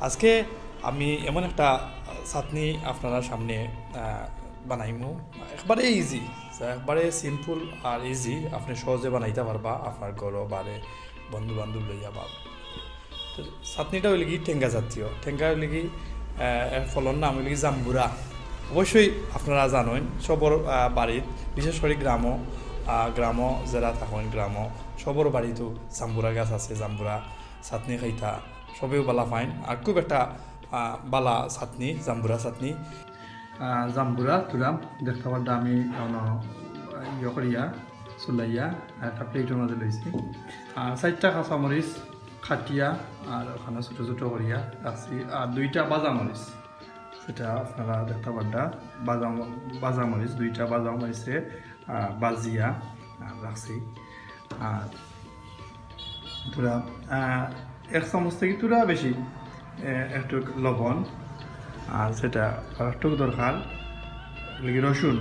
আজকে আমি এমন একটা চাটনি আপনারা সামনে বানাইমু। একবারে ইজি, একবারে সিম্পল আর ইজি, আপনি সহজে বানাইতে পারবা আপনার ঘরও বারে বন্ধু বান্ধব লইয়া বা। তো চাটনিটা হইলে কি ঠেঙ্গা জাতীয়, ঠেঙ্গা হইলে কি এর ফলন নাম হইলে কি জাম্বুরা। অবশ্যই আপনারা জানেন সবর বাড়িত, বিশেষ করে গ্রামও যারা থাকেন সবর বাড়িতেও জাম্বুরা গাছ আছে। জাম্বুরা চাটনি খাইতা সবেও বালা ফাইন, আর খুব একটা বালা চাটনি জাম্বুরা চাটনি। জাম্বুরা তুলাম দেখতে পারটা আমি ইয়ে করিয়া চুলাইয়া একটা প্লেটের মাঝে লইছি। আর 4টা কাঁচামরিচ খাটিয়া আর ওখানে ছোটো ছোটো করিয়া রাখছি, আর 2টা বাজামরিচ, সেটা আপনারা দেখতে পারটা বাজামরিচ 2টা বাজামরিচে বাজিয়া রাখছি। আর তোরা 1 চামচ থেকে তোরা বেশি একটু লবণ, আর সেটা একটু দরকার রসুন,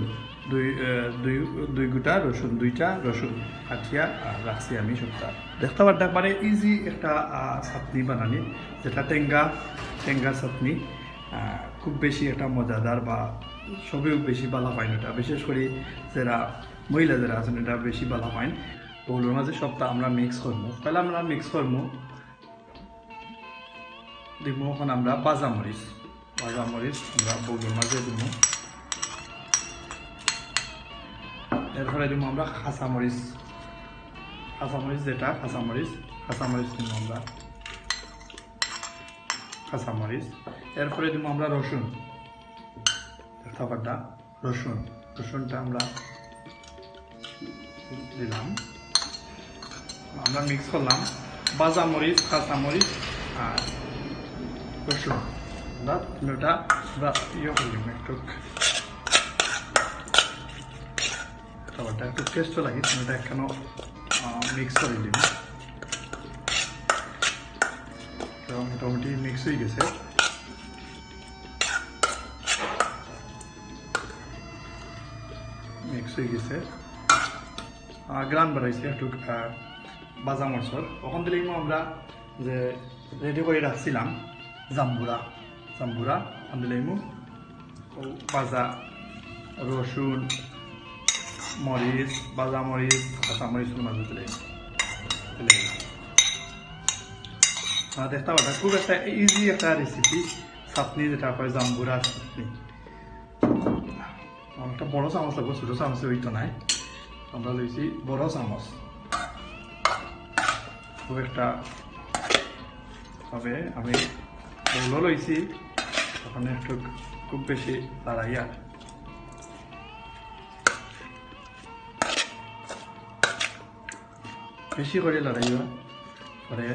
দুই গোটা রসুন, 2টা রসুন কাটিয়া রাখছি আমি সবটা। দেখতে পারতে পারে ইজি একটা চাটনি বানানি, যেটা টেঙ্গা চাটনি। খুব বেশি একটা মজাদার বা সবেও বেশি ভালো পাইন এটা, বিশেষ করে যারা মহিলা যারা আছেন এটা বেশি ভালো পাইন। ওগুলোর মাঝে সবটা আমরা মিক্স করবো। তাহলে আমরা মিক্স করবো দিব এখন আমরা বাজামরিচ আমরা বউলোর মাঝে দিব। এরপরে দিব আমরা কাঁচামরিচ যেটা কাঁচামরিচ দিব আমরা কাঁচামরিচ। এরপরে দিব আমরা রসুন, খাবারটা রসুনটা আমরা দিলাম। আমরা মিক্স করলাম বাজামরিচ, কাঁচামরিচ আর রসুন। আমরা ইয়ে করলাম একটু, খাবারটা একটু টেস্টও লাগে, এটা একখানে মিক্স করে দিন। মোটামুটি মিক্স হয়ে গেছে। গ্রান বাড়াইছে একটু বাজা মরচর। ওখান দিলেই আমরা যে রেডি করে রাখছিলাম জাম্বুরা ওখান দিলেই বাজা রসুন, মরিচ, বাজা মরিচ, কাঁচা মরিচের মাঝে দিলে দেখতে পাটা খুব একটা ইজি একটা রেসিপি চাটনি, যেটা হয় জাম্বুরা চাটনি। একটা বড় চামচ লাগবে, ছোটো চামচে হইতো নাই, আমরা লইছি বড় চামচ। খুব একটা হবে আমি বউলো লইছি, ওখানে একটু খুব বেশি লড়াইয়া বেশি করে লড়াইয়া করে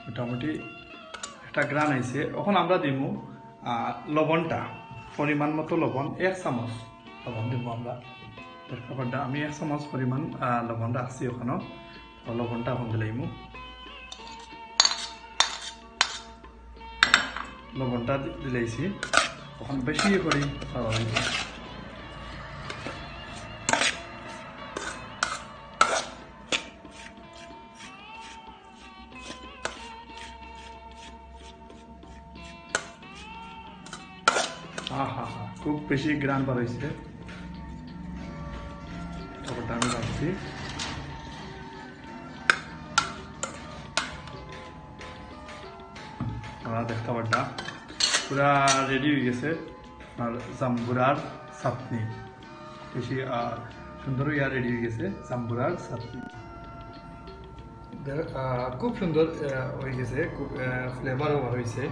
মোটামুটি একটা গ্রান আইছে। এখন আমরা দিব লবণটা, পরিমাণ মতো লবণ, 1 চামচ লবণ দিব আমরা। খাবারটা আমি 1 চামচ পরিমাণ লবণ রাখছি ওখানেও, লবণটা এখন দিলাম। লবণটা দিলাইছি, এখন বেশি করে খুব বেশি গ্রান বার হয়েছে। খাবারটা আমি রাখছি। দেখতে পারটা পুরা রেডি হয়ে গেছে আর জাম্বুরার চাটনি। বেশি সুন্দর রেডি হয়ে গেছে জাম্বুরার চাটনি। খুব সুন্দর হয়ে গেছে, খুব ফ্লেভারও হয়েছে,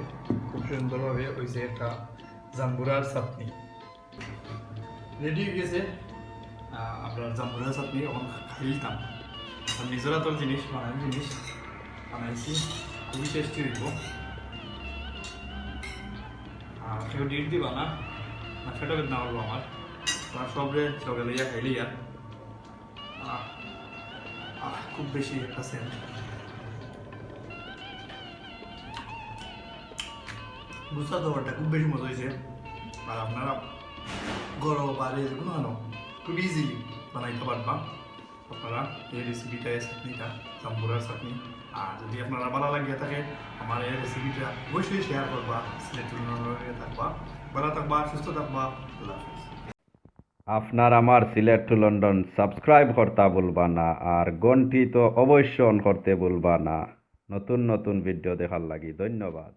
খুব সুন্দরভাবে হয়েছে একটা জাম্বুরার চাটনি রেডি হয়ে গেছে। আপনার জাম্বুরার চাটনি এখন খাইতাম, আর নিজের হাতের জিনিস বানাইছি, খুবই টেস্টি হইব। কেউ ডিট দিবা না, সেটা কিন্তু আমার আমার সবরে সকালে খাইলি আর খুব বেশি একটা সেন্ট। গুছা দেওয়াটা খুব বেশি মজা হয়েছে। আর আপনারা গরম বাড়ি যেগুলো খুব ইজিলি বানাইতে পারবা আপনারা এই রেসিপিটা, চাটনিটা জাম্বুরার চাটনি। আর যদি আপনারা ভালো লাগিয়ে থাকে আমার এই রেসিপিটা অবশ্যই শেয়ার করবা, সিলেক্ট থাকবা, ভালো থাকবা, সুস্থ থাকবা। আল্লাহ হাফেজ। আপনার আমার সিলেট টু লন্ডন সাবস্ক্রাইব করতে ভুলবা না, আর ঘন্টি তো অবশ্যই অন করতে ভুলবা না। নতুন নতুন ভিডিও দেখার লাগি ধন্যবাদ।